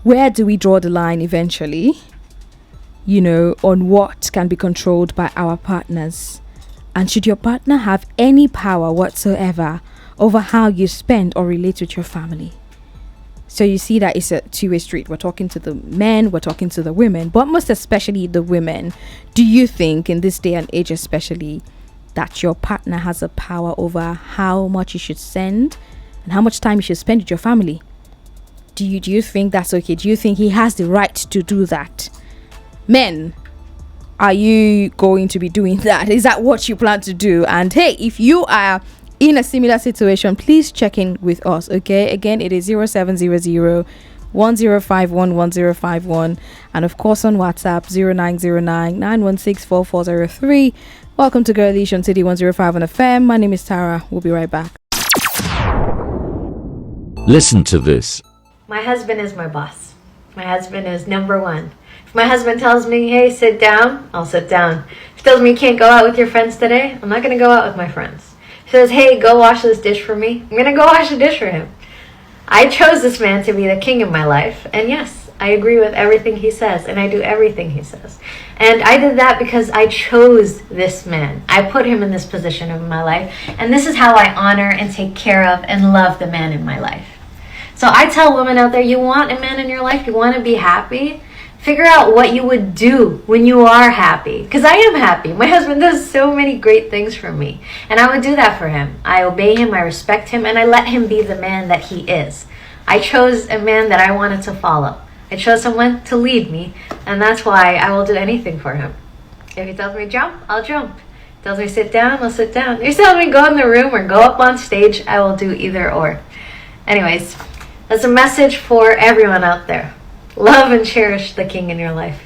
Where do we draw the line eventually? On what can be controlled by our partners? And should your partner have any power whatsoever over how you spend or relate with your family? So you see that it's a two-way street. We're talking to the men, we're talking to the women, but most especially the women. Do you think in this day and age especially that your partner has a power over how much you should send and how much time you should spend with your family? Do you think that's okay? Do you think he has the right to do that? Men, are you going to be doing that? Is that what you plan to do? And hey, if you are in a similar situation, please check in with us, okay? Again, it is 0700 1051 1051, and of course on WhatsApp 0909 916 4403. Welcome to Girlish on City 105 on FM. My name is Tara. We'll be right back. Listen to this. My husband is my boss. My husband is number one. If my husband tells me, hey, sit down, I'll sit down. If he tells me you can't go out with your friends today, I'm not going to go out with my friends. He says, hey, go wash this dish for me, I'm going to go wash the dish for him. I chose this man to be the king of my life. And yes, I agree with everything he says. And I do everything he says. And I did that because I chose this man. I put him in this position of my life. And this is how I honor and take care of and love the man in my life. So I tell women out there, you want a man in your life, you want to be happy, figure out what you would do when you are happy. Because I am happy. My husband does so many great things for me. And I would do that for him. I obey him, I respect him, and I let him be the man that he is. I chose a man that I wanted to follow. I chose someone to lead me, and that's why I will do anything for him. If he tells me jump, I'll jump. If he tells me sit down, I'll sit down. If he tells me go in the room or go up on stage, I will do either or. Anyways, that's a message for everyone out there. Love and cherish the king in your life.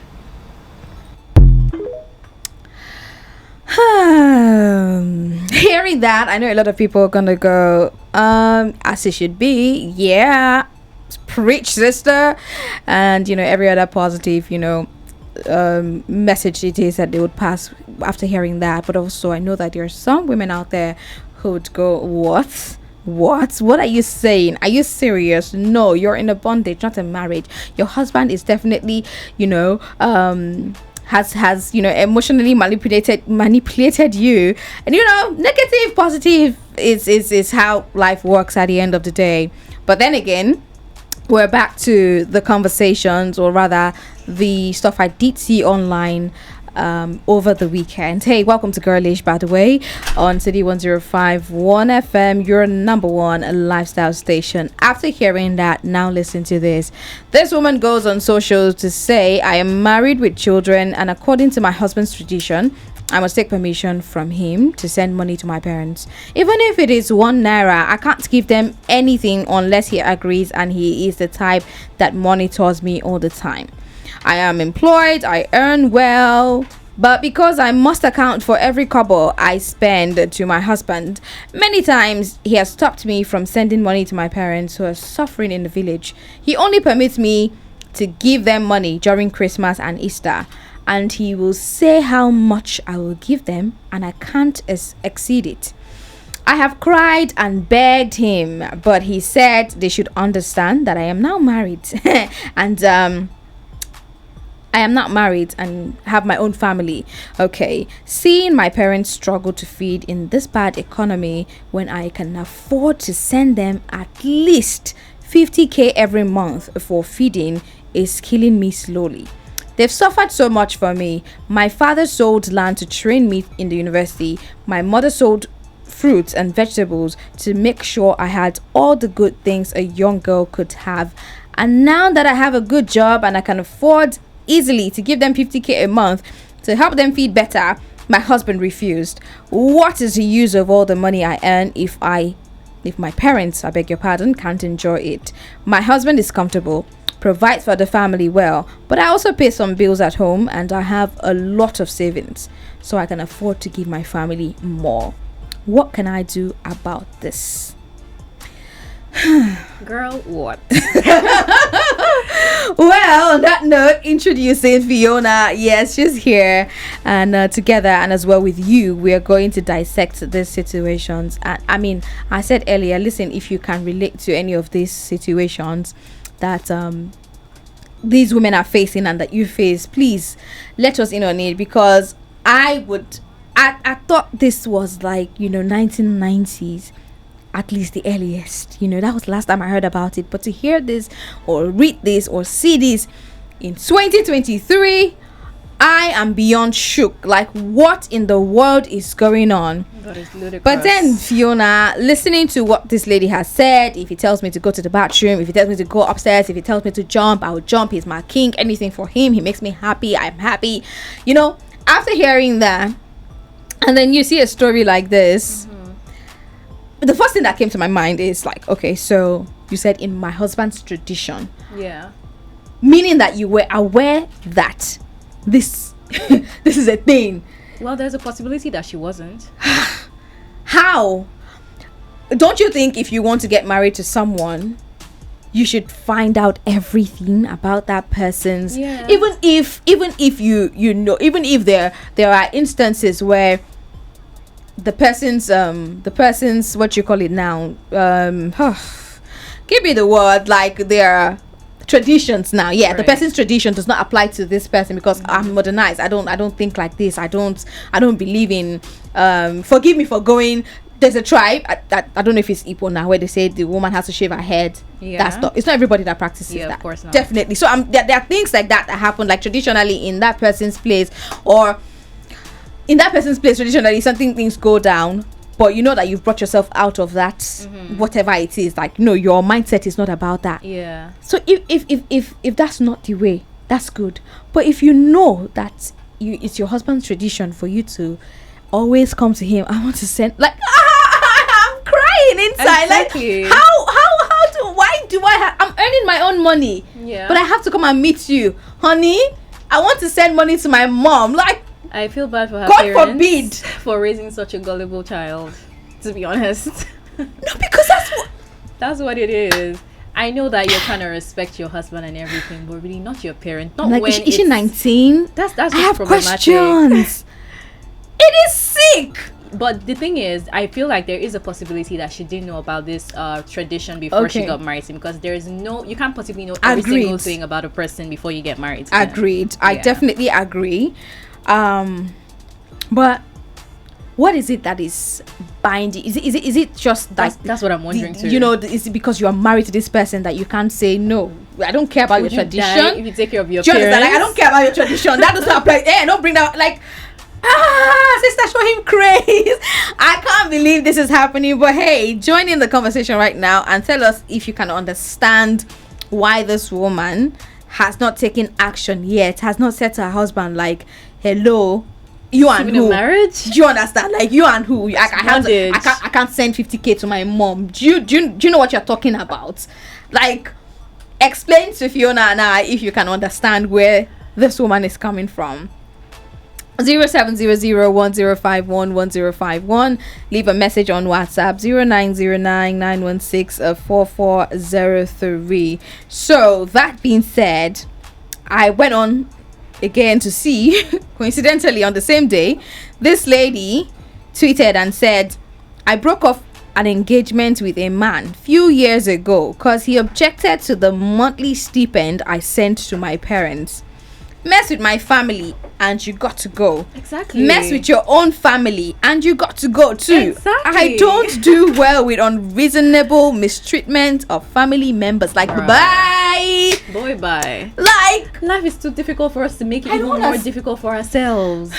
Hearing that, I know a lot of people are gonna go, as it should be. Yeah, preach, sister. And every other positive, message it is that they would pass after hearing that. But also, I know that there are some women out there who would go, what are you saying? Are you serious? No, you're in a bondage, not a marriage. Your husband is definitely has emotionally manipulated you. And negative positive is how life works at the end of the day. But then again, we're back to the conversations, or rather the stuff I did see online over the weekend. Hey, welcome to Girlish, by the way, on City 105.1 FM, your number one lifestyle station. After hearing that, now listen to this. This woman goes on socials to say, I am married with children, and according to my husband's tradition, I must take permission from him to send money to my parents. Even if it is 1 naira, I can't give them anything unless he agrees, and he is the type that monitors me all the time. I am employed, I earn well, but because I must account for every kobo I spend to my husband, many times he has stopped me from sending money to my parents who are suffering in the village. He only permits me to give them money during Christmas and Easter, and he will say how much I will give them, and I can't exceed it. I have cried and begged him, but he said they should understand that I am now married and I am not married and have my own family. Okay, seeing my parents struggle to feed in this bad economy when I can afford to send them at least 50k every month for feeding is killing me slowly. They've suffered so much for me. My father sold land to train me in the university. My mother sold fruits and vegetables to make sure I had all the good things a young girl could have. And now that I have a good job and I can afford easily to give them 50k a month to help them feed better, my husband refused. What is the use of all the money I earn if my parents, I beg your pardon, can't enjoy it? My husband is comfortable, provides for the family well, but I also pay some bills at home, and I have a lot of savings, so I can afford to give my family more. What can I do about this? Girl, what? Well, on that note, introducing Fiona. Yes, she's here, and together and as well with you, we are going to dissect these situations. I said earlier, listen, if you can relate to any of these situations that these women are facing and that you face, please let us in on it, because I thought this was like, 1990s, at least the earliest. That was the last time I heard about it. But to hear this or read this or see this in 2023, I am beyond shook. Like, what in the world is going on? That is ludicrous. But then, Fiona, listening to what this lady has said, if he tells me to go to the bathroom, if he tells me to go upstairs, if he tells me to jump, I will jump. He's my king. Anything for him. He makes me happy. I'm happy. After hearing that, and then you see a story like this, the first thing that came to my mind is like, okay, so you said in my husband's tradition. Yeah. Meaning that you were aware that this this is a thing. Well, there's a possibility that she wasn't. How? Don't you think if you want to get married to someone, you should find out everything about that person's, even if even if there are instances where the person's what you call it now, give me the word, like their traditions now, the person's tradition does not apply to this person because I'm modernized. I don't think like this. I don't believe in forgive me for going. There's a tribe, I don't know if it's Igbo now, where they say the woman has to shave her head. That's not, it's not everybody that practices that. Of course not. Definitely. So there are things like that happen, like traditionally in that person's place, or in that person's place traditionally things go down, but you know that you've brought yourself out of that, whatever it is, like, your mindset is not about that. So if that's not the way, that's good. But if you know that it's your husband's tradition for you to always come to him, I want to send, like, I'm crying inside. Exactly. Like, why do I'm earning my own money, but I have to come and meet you, honey. I want to send money to my mom. Like, I feel bad for her God parents forbid, for raising such a gullible child, to be honest. No, because that's what it is. I know that you're trying to respect your husband and everything, but really not your parent. Not like, when is she 19? That's I just have problematic. questions. It is sick. But the thing is, I feel like there is a possibility that she didn't know about this tradition before she got married to him, because you can't possibly know every single thing about a person before you get married to them. Agreed. I definitely agree. But what is it that is binding? Is it just that? That's what I'm wondering too. Is it because you are married to this person that you can't say no? I don't care about your tradition. Die if you take care of your parents. parents? I don't care about your tradition. That doesn't apply. Don't bring that. Like, sister, show him craze. I can't believe this is happening. But hey, join in the conversation right now and tell us if you can understand why this woman has not taken action yet, has not said to her husband, like, hello, you and who? Marriage? Do you understand? Like, you and who? I can't send 50k to my mom. Do you know what you're talking about? Like, explain to Fiona and I if you can understand where this woman is coming from. 070010511051. Leave a message on WhatsApp 0909916443. So that being said, I went on again to see, coincidentally on the same day, this lady tweeted and said, I broke off an engagement with a man few years ago because he objected to the monthly stipend I sent to my parents. Mess with my family and you got to go. Exactly. Mess with your own family and you got to go too. Exactly. I don't do well with unreasonable mistreatment of family members. Like, bye. Boy, bye. Like, life is too difficult for us to make it even more difficult for ourselves.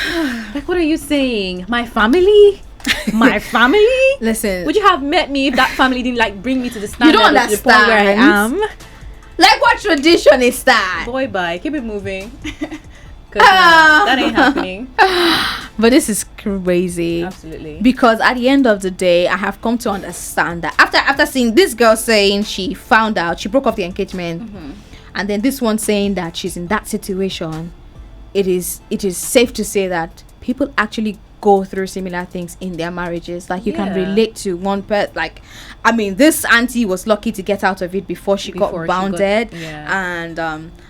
Like, what are you saying? My family? My family? Listen. Would you have met me if that family didn't, like, bring me to the standard? You don't understand. To the point where I am? Like, what tradition is that? Boy, bye. Keep it moving. That ain't happening. But this is crazy. Absolutely. Because at the end of the day, I have come to understand that after seeing this girl saying she found out, she broke off the engagement, and then this one saying that she's in that situation, it is safe to say that people actually go through similar things in their marriages. Like, you can relate to one person. Like, I mean, this auntie was lucky to get out of it before she got bounded. And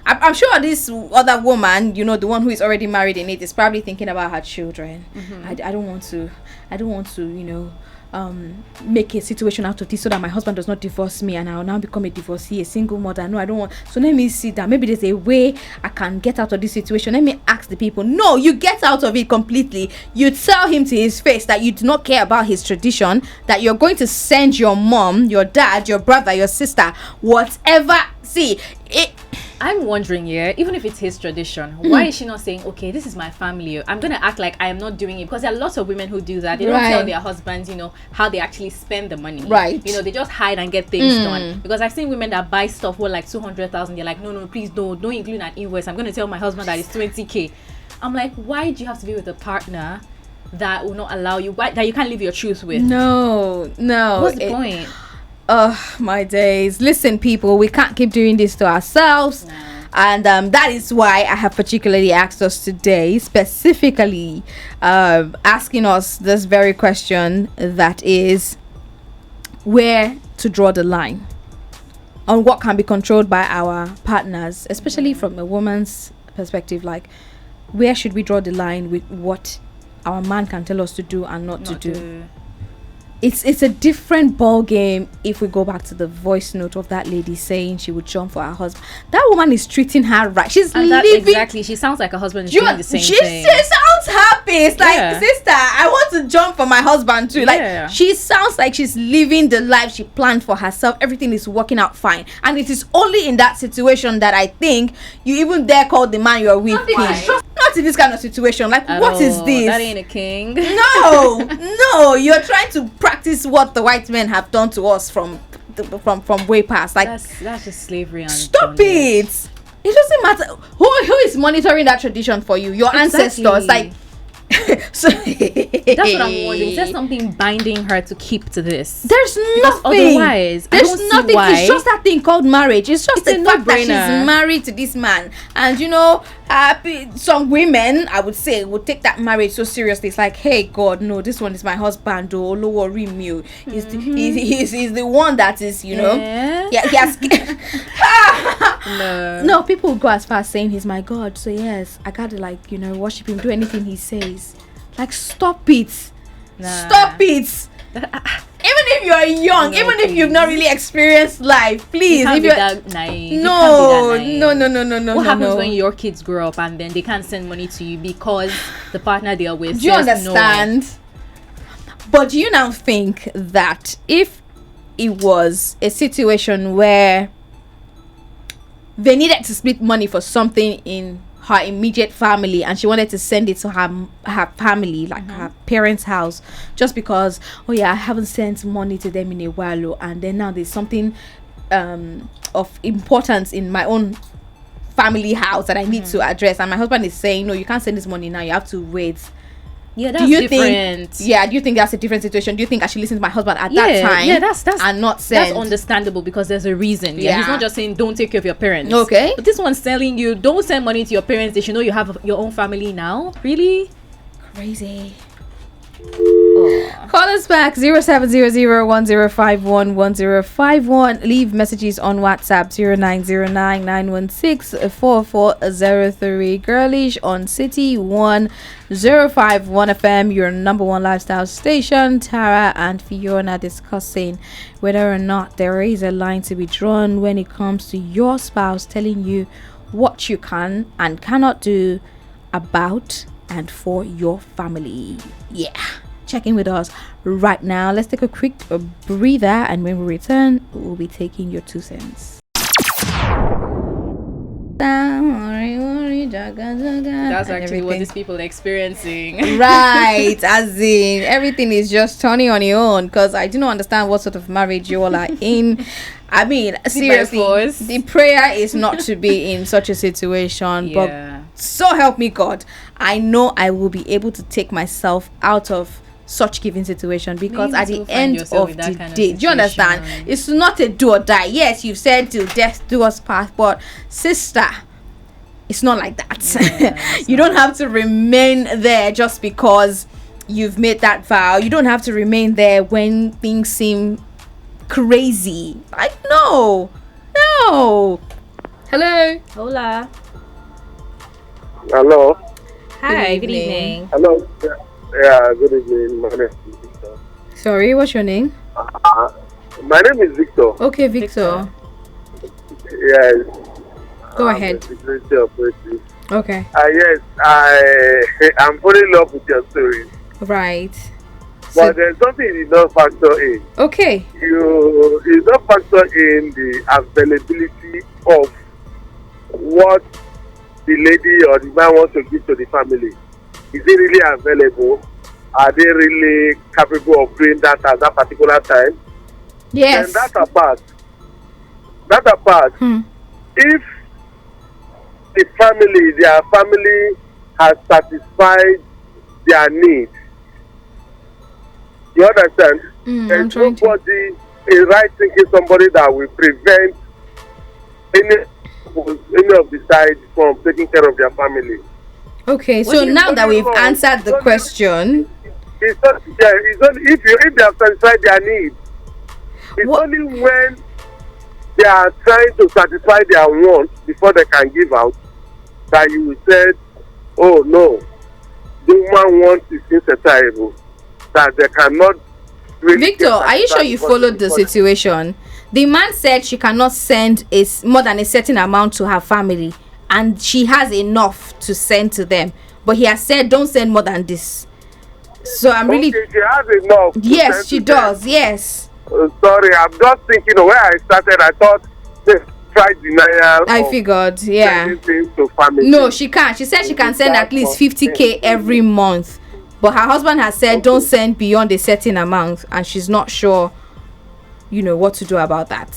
I'm sure this other woman, the one who is already married in it, is probably thinking about her children. I don't want to make a situation out of this so that my husband does not divorce me and I'll now become a divorcee, a single mother. No, I don't want. So let me see that maybe there's a way I can get out of this situation. Let me ask the people. No, you get out of it completely. You tell him to his face that you do not care about his tradition, that you're going to send your mom, your dad, your brother, your sister, whatever. See it. I'm wondering, even if it's his tradition, why is she not saying, okay, this is my family, I'm gonna act like I am not doing it? Because there are lots of women who do that. They don't tell their husbands, how they actually spend the money. Right. They just hide and get things done. Because I've seen women that buy stuff for like 200,000. They're like, no, please don't include an invoice. I'm gonna tell my husband that it's 20K. I'm like, why do you have to be with a partner that will not allow you, that you can't live your truth with? No. What's the point? Oh, my days. Listen, people, we can't keep doing this to ourselves. No. And that is why I have particularly asked us today, specifically asking us this very question, that is, where to draw the line on what can be controlled by our partners, especially from a woman's perspective. Like, where should we draw the line with what our man can tell us to do and not to do? It's a different ball game if we go back to the voice note of that lady saying she would jump for her husband. That woman is treating her right. She's living. Exactly. She sounds like her husband is doing the same thing. She sounds happy. It's like, sister, I want to jump for my husband too. Like, she sounds like she's living the life she planned for herself. Everything is working out fine. And it is only in that situation that I think you even dare call the man you're with king. Not in this kind of situation. Like, what is this? That ain't a king. No, you're trying to practice what the white men have done to us from way past. Like, that's just slavery. And stop it. It doesn't matter who is monitoring that tradition for you. Your ancestors, like. So that's what I'm wondering. Is there something binding her to keep to this? There's nothing. Otherwise, there's nothing. It's just that thing called marriage. It's just the fact that she's married to this man, and some women, I would say, would take that marriage so seriously. It's like, hey, God, no, this one is my husband. Oh, no worry me. He's the one that is, he has. No, people will go as far as saying he's my God. So yes, I gotta worship him, do anything he says. Like, stop it. Stop it. Even if you're young, even if you've not really experienced life, please. If you're that naive. No. What happens when your kids grow up and then they can't send money to you because the partner they are with? Do you understand? No. But do you now think that if it was a situation where they needed to split money for something in her immediate family and she wanted to send it to her family, like her parents' house, just because I haven't sent money to them in a while, and then now there's something of importance in my own family house that I need to address, and my husband is saying, no, you can't send this money now, you have to wait. Yeah, that's different. Do you think that's a different situation? Do you think I should listen to my husband at that time? Yeah, that's and not send? That's understandable because there's a reason. Yeah, he's not just saying don't take care of your parents. Okay. But this one's telling you don't send money to your parents. They should know you have your own family now. Really? Crazy. Call us back 0700-1051-1051. Leave messages on WhatsApp 0909-916-4403. Girlish on City 1051 FM, your number one lifestyle station. Tara and Fiona discussing whether or not there is a line to be drawn when it comes to your spouse telling you what you can and cannot do about and for your family. Check in with us right now. Let's take a quick breather, and when we return, we'll be taking your 2 cents. That's actually what these people are experiencing. Right, as in everything is just turning on your own, because I do not understand what sort of marriage you all are in. I mean, seriously, the prayer is not to be in such a situation, but so help me God, I know I will be able to take myself out of such given situation, because at the end of the day, do you understand, it's not a do or die. Yes, you've said till death do us part, but sister, it's not like that. You don't have to remain there just because you've made that vow. You don't have to remain there when things seem crazy. Like, no. Hello. Hola. Hello. Hi, good evening. Hello. Yeah, good evening. My name is Victor. Sorry, what's your name? My name is Victor. Okay, Victor. Yes. Go I'm ahead. the security operative. Okay. Yes, I'm fully in love with your story. Right. But So, there's something you did not factor in. okay. You did not factor in the availability of what the lady or the man wants to give to the family. Is it really available? Are they really capable of doing that at that particular time? Yes. And that apart, if their family has satisfied their needs, you understand? I'm There's trying to. nobody, a right thinking somebody that will prevent any of the sides from taking care of their family. Okay, What so do you- now that we've wrong? answered the What do you- question, It's not, it's only if they have satisfied their needs. It's What- only when they are trying to satisfy their wants before they can give out that you said, oh no, the woman wants is insatiable, that they cannot really Victor, get are you sure satisfied you because followed the situation? The man said she cannot send more than a certain amount to her family, and she has enough to send to them. But he has said, don't send more than this. So I'm really. Okay, she has enough. to Yes, send she to them. does. Yes. Sorry, I'm just thinking of where I started. I thought they tried denial. I of figured. Yeah. sending things to family. No, she can't. She said she can send at least 50K every month. But her husband has said, don't send beyond a certain amount. And she's not sure, what to do about that.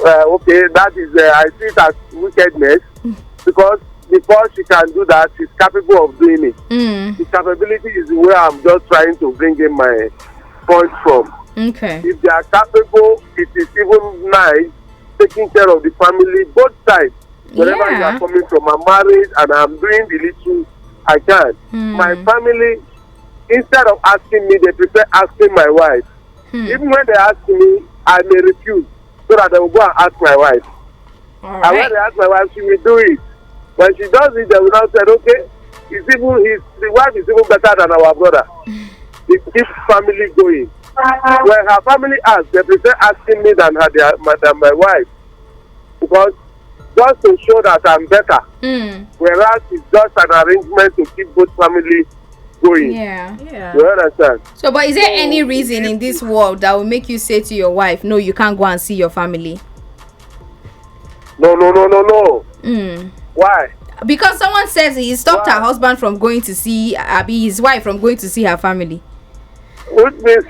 Okay, that is, I see it as wickedness because before she can do that, she's capable of doing it. The capability is where I'm just trying to bring in my point from. Okay. If they are capable, it is even nice taking care of the family, both sides. Wherever you Yeah. are coming from, I'm married and I'm doing the little I can. My family, instead of asking me, they prefer asking my wife. Even when they ask me, I may refuse so that they will go and ask my wife. All And when right. they ask my wife, she will do it. When she does it, they will now say, okay, the wife is even better than our brother. It keeps family going. When her family asks, they prefer asking me than my wife. Because just to show that I'm better. Whereas it's just an arrangement to keep both families going. Yeah. You understand? So, but is there any reason in this world that will make you say to your wife, no, you can't go and see your family? No. Why? Because someone says he stopped Why? her husband from going to see his wife from going to see her family. Which means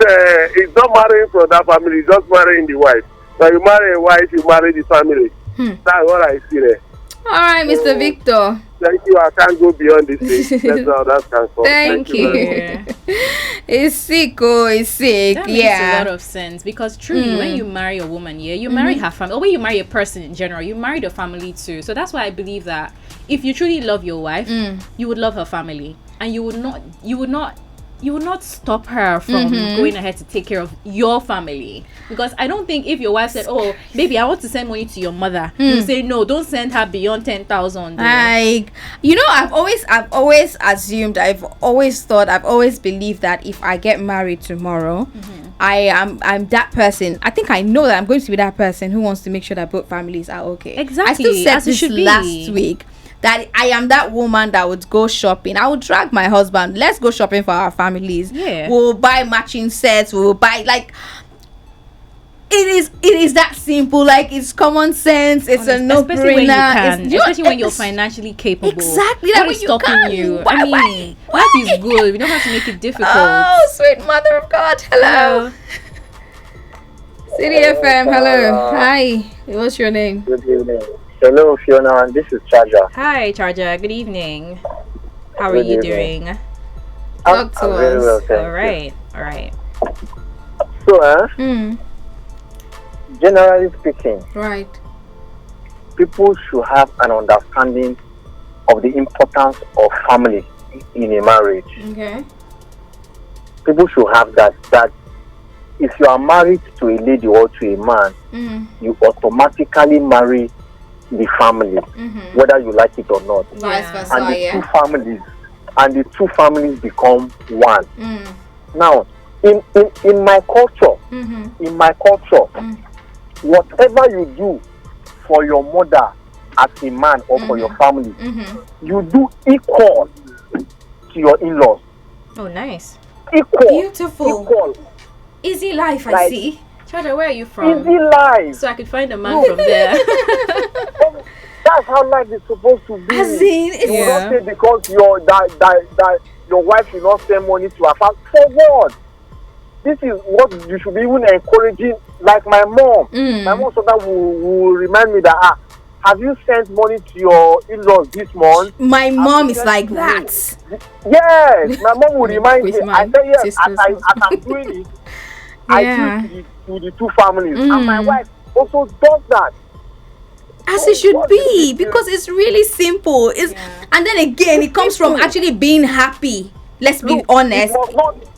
he's not marrying from that family, he's just marrying the wife. When you marry a wife, you marry the family. That's what I see there. All right, Mr. Victor. Thank you. I can't go beyond this thing. That's all that can come. Thank you. very much. It's sick, it's sick. That makes a Yeah. lot of sense because truly, when you marry a woman, you marry her family, or when you marry a person in general, you marry the family too. So that's why I believe that if you truly love your wife, you would love her family, and you would not stop her from going ahead to take care of your family. Because I don't think if your wife said, oh baby, I want to send money to your mother, you say no, don't send her beyond 10,000. Like, I've always assumed, I've always thought, I've always believed that if I get married tomorrow, I'm that person. I think I know that I'm going to be that person who wants to make sure that both families are okay. Exactly, I still said as it this should be. last week that I am that woman that would go shopping. I would drag my husband. Let's go shopping for our families. Yeah. We'll buy matching sets. We'll buy it is that simple. Like, it's common sense. It's a no-brainer. Especially when you can, It's- especially when you're it's- financially capable. Exactly, What like is when you stopping can. you? Why- I mean, why? life is good. We don't have to make it difficult. Oh, sweet mother of God. Hello. City FM. Hello. Hi. What's your name? Good evening. Hello, Fiona, and this is Charger. Hi, Charger. Good evening. How are Good you evening. doing? Talk to I'm very us. well, thank All right. All right. you. So, generally speaking, Right. people should have an understanding of the importance of family in a marriage. Okay. People should have that if you are married to a lady or to a man, you automatically marry the family, whether you like it or not. Vice Yeah. versa. And the two families become one. Now, in my culture, whatever you do for your mother as a man or for your family, you do equal to your in-laws. Oh, nice. Equal. Beautiful. Equal. Easy life, I Like- see. Charlie, where are you from? Easy life. So I could find a man from there. That's how life is supposed to be. As in, it's You will Yeah. not say because your wife should not send money to her family. For what? This is what you should be even encouraging. Like my mom. My mom sometimes will remind me that, have you sent money to your in-laws this month? my mom is sent like to that. Yes, my mom will remind me. With I my say yes, sisters. as I'm doing it, Yeah. I do it to the two families. And my wife also does that. As it should What be, is it? because it's really simple. It's and then again, it comes from actually being happy. Let's be Look, honest.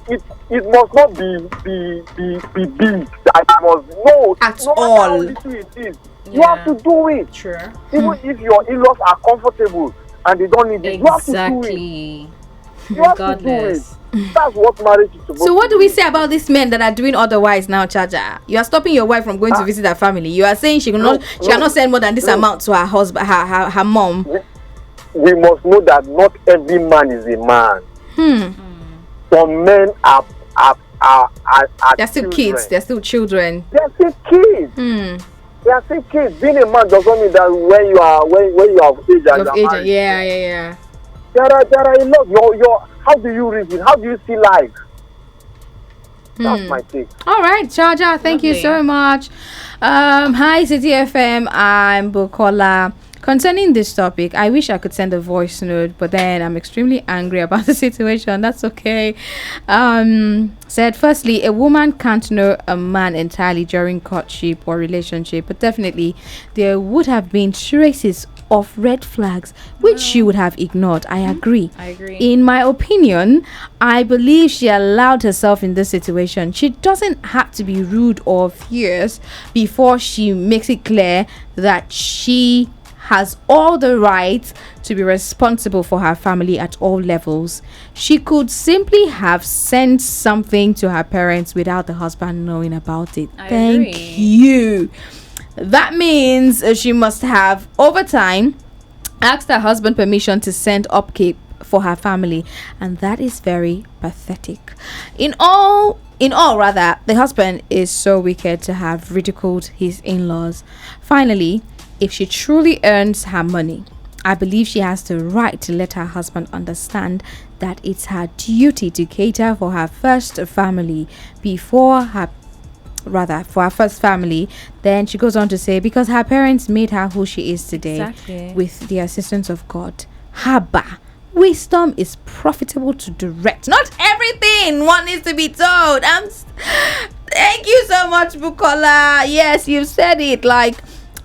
It must not be big. It must no At no matter all. how little it is. You have to do it. Sure. Even if your in-laws are comfortable and they don't need it, you have to do it. Exactly. You have to do it. Regardless. That's what marriage is supposed So what to do we be. say about these men that are doing otherwise now, Chaja? You are stopping your wife from going to visit her family. You are saying she cannot send more than this amount to her husband, her mom. We must know that not every man is a man. Some men are They're still children. kids. They're still children. They are still kids. They are still kids. Being a man doesn't mean that when you are of age and you Of are age. married. Yeah. There are a lot. How do you reason? How do you see life? That's my take. All right, Chaja, thank you Lovely. so much. Hi, City FM. I'm Bukola. Concerning this topic, I wish I could send a voice note, but then I'm extremely angry about the situation. That's okay. Said, firstly, a woman can't know a man entirely during courtship or relationship, but definitely there would have been traces of red flags which she would have ignored. I agree. I agree. In my opinion, I believe she allowed herself in this situation. She doesn't have to be rude or fierce before she makes it clear that she has all the right to be responsible for her family at all levels. She could simply have sent something to her parents without the husband knowing about it. I Thank agree. you. That means she must have, over time, asked her husband permission to send upkeep for her family, and that is very pathetic. In all rather, the husband is so wicked to have ridiculed his in-laws. Finally, if she truly earns her money, I believe she has the right to let her husband understand that it's her duty to cater for her first family for her first family. Then she goes on to say, because her parents made her who she is today, Exactly. with the assistance of God. Haba. Wisdom is profitable to direct. Not everything one needs to be told. Thank you so much, Bukola. Yes, you said it. Like,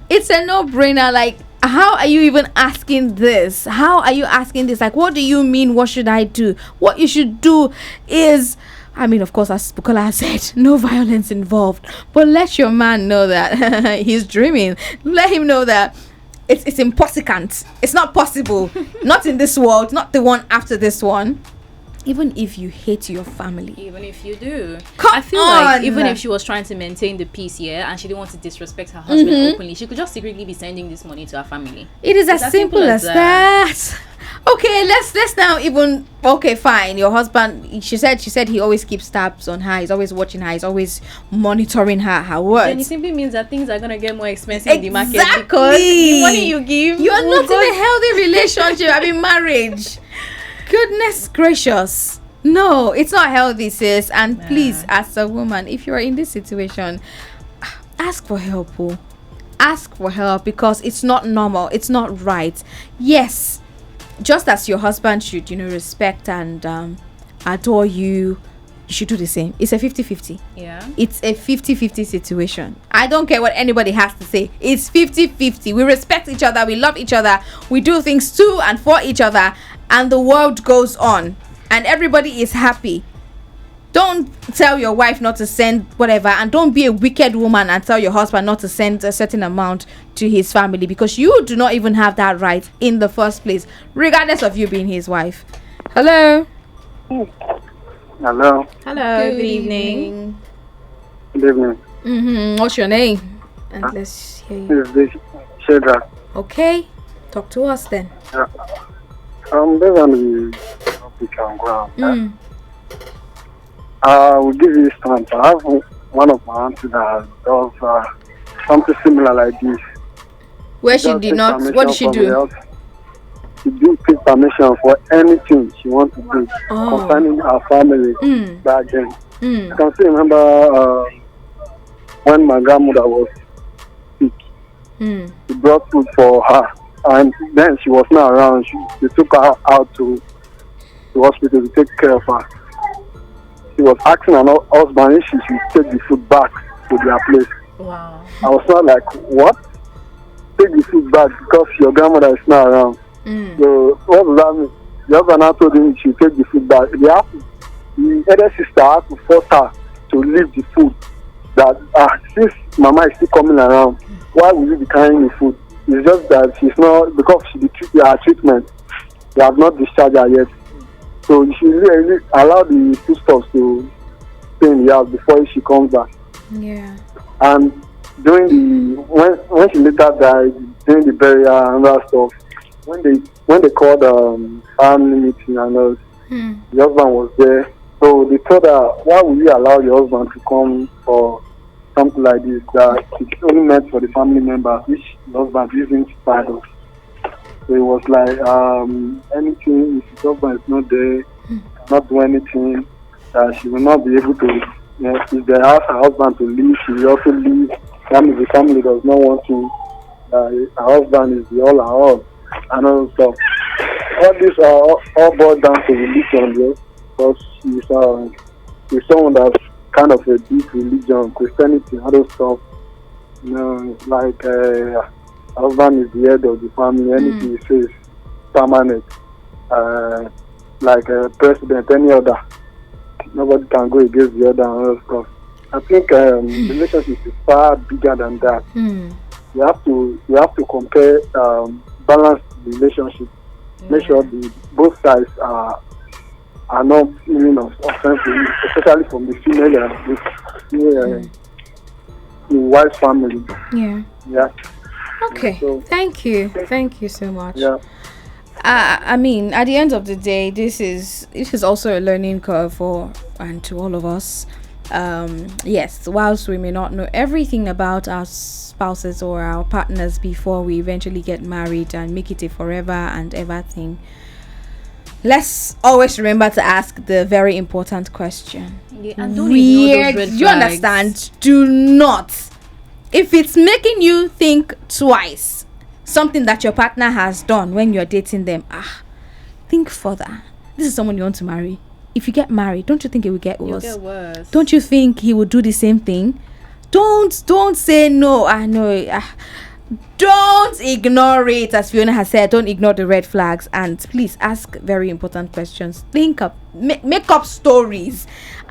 it's a no-brainer. Like, how are you even asking this? Like, what do you mean? What should I do? What you should do is, I mean, of course, as Bukola said, no violence involved. But let your man know that he's dreaming. Let him know that it's impossible. It's not possible. Not in this world. Not the one after this one. Even if you hate your family. Even if you do. Come I feel like on. even if she was trying to maintain the peace here and she didn't want to disrespect her husband openly, she could just secretly be sending this money to her family. It is as as simple simple as as that. Okay, let's now even, okay, fine. Your husband, she said he always keeps tabs on her. He's always watching her. He's always monitoring her Then it words. simply means that things are gonna get more expensive in the market Exactly. because the money you give, You are will not go- in a healthy relationship. I mean, marriage. Goodness gracious. No, it's not healthy, sis. And please, as a woman, if you are in this situation, ask for help. Ask for help, because it's not normal. It's not right. Yes, just as your husband should, respect and adore you, you should do the same. It's a 50-50. Yeah. It's a 50-50 situation. I don't care what anybody has to say. It's 50-50. We respect each other. We love each other. We do things to and for each other. And the world goes on. And everybody is happy. Don't tell your wife not to send whatever. And don't be a wicked woman and tell your husband not to send a certain amount to his family, because you do not even have that right in the first place, regardless of you being his wife. Hello? Hello. Hello, good evening. Good evening. What's your name? And let's hear you. Is this Shadrach? Okay, talk to us then. Yeah. Based on the topic and ground. I will give you a instance. I have one of my aunties that does something similar like this. Where she did not. What did she do? She did take permission for anything she wants to do concerning her family back then. I can still remember when my grandmother was sick. She brought food for her, and then she was not around. They took her out to the hospital to take care of her. She was asking her husband if she should take the food back to their place. Wow. I was not like, what? Take the food back because your grandmother is not around. So what does that mean? The husband now told him she take the food back. The elder sister had to force her to leave the food. That since mama is still coming around, why will you be carrying the food? It's just that she's not, because she did her treatment, they have not discharged her yet. So she really allowed the foodstuffs to stay in the house before she comes back. Yeah. And during when she later died, during the burial and that stuff, when they called family meeting and all, the husband was there. So they told her, why would you allow your husband to come for something like this that it's only meant for the family members, which the husband isn't part of. So it was like anything, if the husband is not there, not do anything, she will not be able to. If they ask her husband to leave, she will also leave. That means the family does not want to. Her husband is the all and all stuff. All this all boiled down to religion, yes, because she's someone that's kind of a deep religion, Christianity, other stuff. Like husband is the head of the family. Anything he says permanent. Like a president, any other. Nobody can go against the other and other stuff. I think relationship is far bigger than that. You have to compare balanced relationship. Make sure both sides are not feeling offensive, especially from the female the wife's family. Yeah. Okay. So, thank you so much. Yeah. I mean, at the end of the day, this is also a learning curve for and to all of us. Yes, whilst we may not know everything about our spouses or our partners before we eventually get married and make it a forever and ever thing, let's always remember to ask the very important question. Yeah, and don't ignore those red flags. You understand? Do not. If it's making you think twice, something that your partner has done when you're dating them, think further. This is someone you want to marry. If you get married, don't you think it will get worse? It'll get worse. Don't you think he will do the same thing? Don't say no. I know. Don't ignore it, as Fiona has said. Don't ignore the red flags, and please ask very important questions. Think up, make up stories,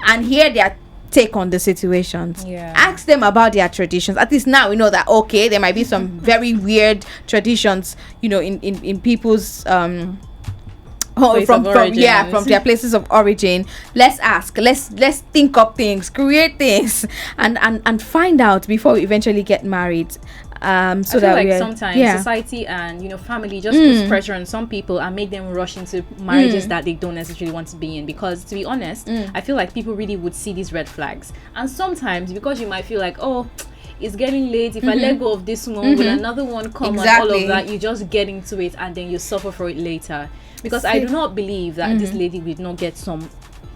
and hear their take on the situations. Ask them about their traditions. At least now we know that there might be some very weird traditions, in people's from their places of origin. Let's ask, let's think up things, create things, and find out before we eventually get married. So I feel that like sometimes society and family just puts pressure on some people and make them rush into marriages that they don't necessarily want to be in, because to be honest, I feel like people really would see these red flags, and sometimes because you might feel like, it's getting late, if I let go of this one, will another one come, and all of that, you just get into it and then you suffer for it later. Because I do not believe that this lady will not get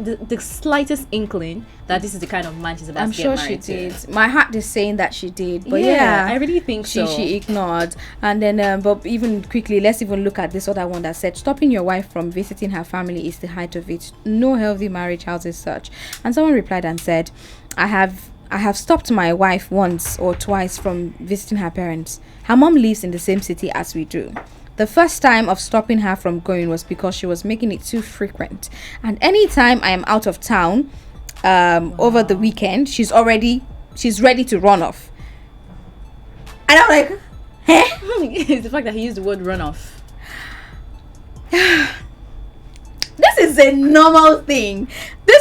the slightest inkling that this is the kind of man she's about to get married to. I'm sure she did. My heart is saying that she did, but I really think she ignored. And then but even quickly, let's even look at this other one that said stopping your wife from visiting her family is the height of it. No healthy marriage house is such. And someone replied and said, I have stopped my wife once or twice from visiting her parents. Her mom lives in the same city as we do. The first time of stopping her from going was because she was making it too frequent. And anytime I am out of town over the weekend, she's ready to run off. And I'm like, it's the fact that he used the word run off. This is a normal thing. This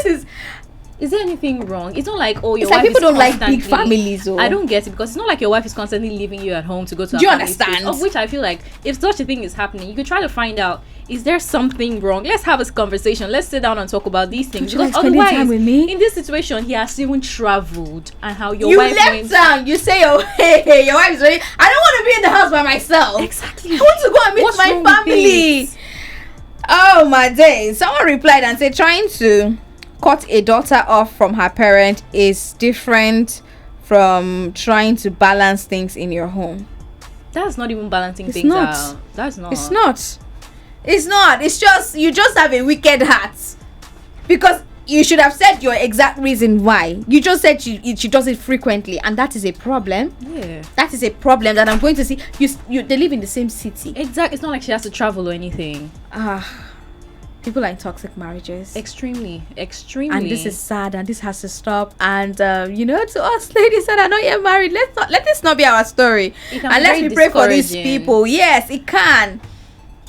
Is there anything wrong? It's not like, oh, your It's wife like people is don't like big constantly- families. Oh. I don't get it, because it's not like your wife is constantly leaving you at home to go to. Do you a family space, understand? of which I feel like, if such a thing is happening, you could try to find out, is there something wrong? Let's have a conversation. Let's sit down and talk about these things. Would you like Because spending otherwise, time with me? in this situation, he has even traveled, and how your You wife left went. town. You say, "Oh, hey, your wife is ready." I don't want to be in the house by myself. Exactly. I want to go and meet What's wrong my with family. this? Oh my days! Someone replied and said, trying to cut a daughter off from her parent is different from trying to balance things in your home. That's not even balancing It's things not. out. That's not. It's not. It's not. It's just, you just have a wicked heart. Because you should have said your exact reason why. You just said she does it frequently, and that is a problem. Yeah. That is a problem that I'm going to see. They live in the same city. Exactly. It's not like she has to travel or anything. People are in toxic marriages. Extremely. And this is sad, and this has to stop. And to us ladies that are not yet married, let this not be our story. It can And be let's very pray for these discouraging. people. Yes, it can.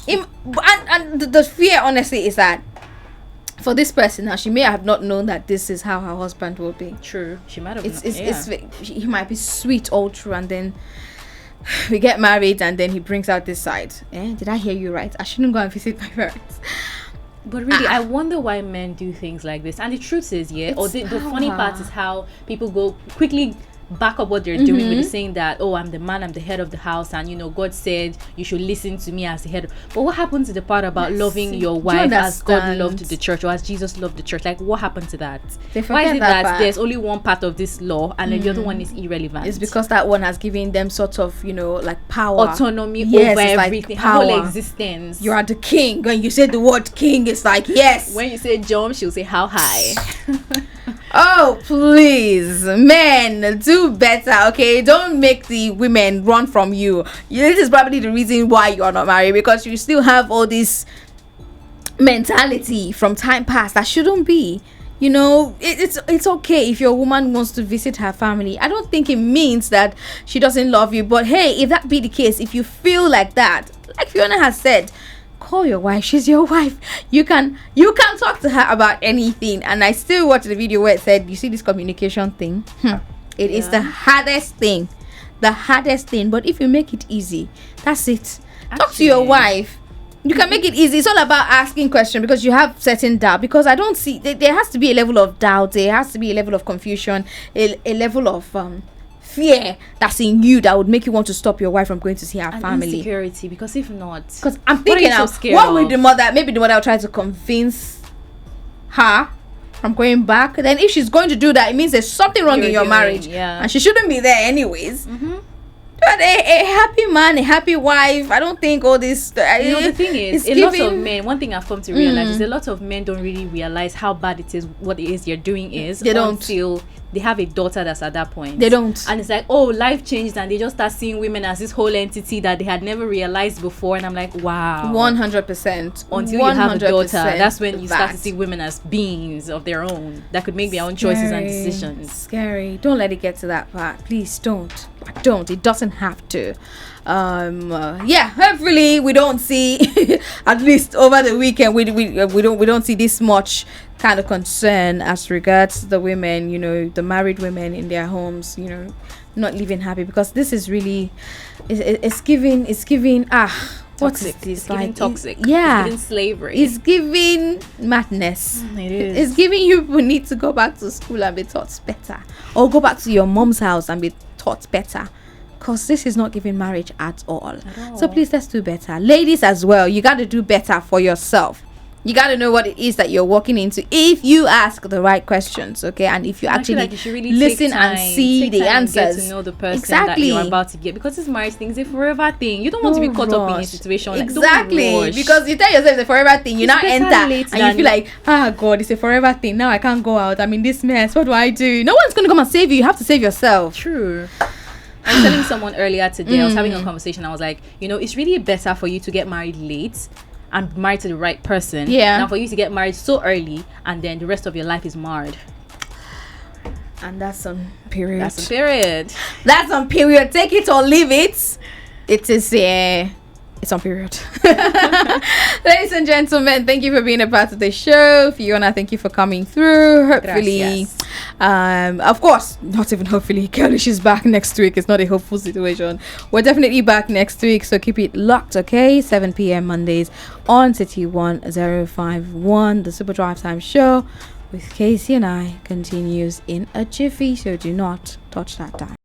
And the fear, honestly, is that for this person now, she may have not known that this is how her husband will be. True. She might have. He might be sweet all through, and then we get married, and then he brings out this side. Did I hear you right? I shouldn't go and visit my parents. But really, I wonder why men do things like this. And the truth is, the funny part is how people go quickly back up what they're doing with the saying that, oh, I'm the man, I'm the head of the house, and God said you should listen to me as the head. But what happened to the part about loving your wife as God loved the church, or as Jesus loved the church? Like, what happened to that? Why is it that there's only one part of this law and then the other one is irrelevant? It's because that one has given them sort of, like power, autonomy yes, over it's everything, like power. whole existence. You are the king. When you say the word king, it's like, yes. When you say jump, she'll say how high. Oh, please, men, do better, okay? Don't make the women run from you. This is probably the reason why you are not married, because you still have all this mentality from time past that shouldn't be. It's okay if your woman wants to visit her family. I don't think it means that she doesn't love you. But hey, if that be the case, if you feel like that, like Fiona has said, call your wife. She's your wife. You can talk to her about anything. And I still watched the video where it said, you see this communication thing, it is the hardest thing. But if you make it easy, that's it. Talk to your wife. You can make it easy. It's all about asking questions, because you have certain doubt. Because I don't see, there has to be a level of doubt, there has to be a level of confusion, a level of fear that's in you that would make you want to stop your wife from going to see her family. Insecurity, because if not, because I'm thinking now, what will the mother, maybe the mother will try to convince her from going back. Then if she's going to do that, it means there's something wrong in your marriage, and she shouldn't be there anyways. But a happy man, a happy wife, I don't think all this. The thing is, lot of men, one thing I've come to realize is a lot of men don't really realize how bad it is, what it is you're doing is. They don't. Until they have a daughter that's at that point. They don't. And it's like, oh, life changed, and they just start seeing women as this whole entity that they had never realized before. And I'm like, wow. 100%. Until you have a daughter, that's when you start to see women as beings of their own that could make their own choices and decisions. Scary. Don't let it get to that part. Please don't. It doesn't have to. Hopefully we don't see at least over the weekend we don't see this much kind of concern as regards the women, the married women in their homes, not living happy, because this is really it's giving what's toxic. this, it's giving toxic. It's giving slavery. It's giving madness. It is. It's giving you need to go back to school and be taught better, or go back to your mom's house and be taught better, because this is not giving marriage at all. So please, let's do better. Ladies as well, you got to do better for yourself. You got to know what it is that you're walking into if you ask the right questions, okay? And if you actually like you really listen and see the answers. Get to know the person that you're about to get, because this marriage thing is a forever thing. You don't want to be caught up in a situation exactly, because you tell yourself it's a forever thing. You now enter and you feel like, God, it's a forever thing. Now I can't go out. I'm in this mess. What do I do? No one's gonna come and save you. You have to save yourself. True. I was telling someone earlier today, I was having a conversation, I was like, it's really better for you to get married late and married to the right person, now for you to get married so early and then the rest of your life is marred. And that's on period. That's on period. Take it or leave it. It is it's on period. Ladies and gentlemen, thank you for being a part of the show. Fiona, thank you for coming through. Hopefully, of course, not even hopefully, Girlish is back next week. It's not a hopeful situation. We're definitely back next week, so keep it locked, okay? 7 p.m. Mondays on City 1051. The Super Drive Time show with Casey and I continues in a jiffy, so do not touch that dial.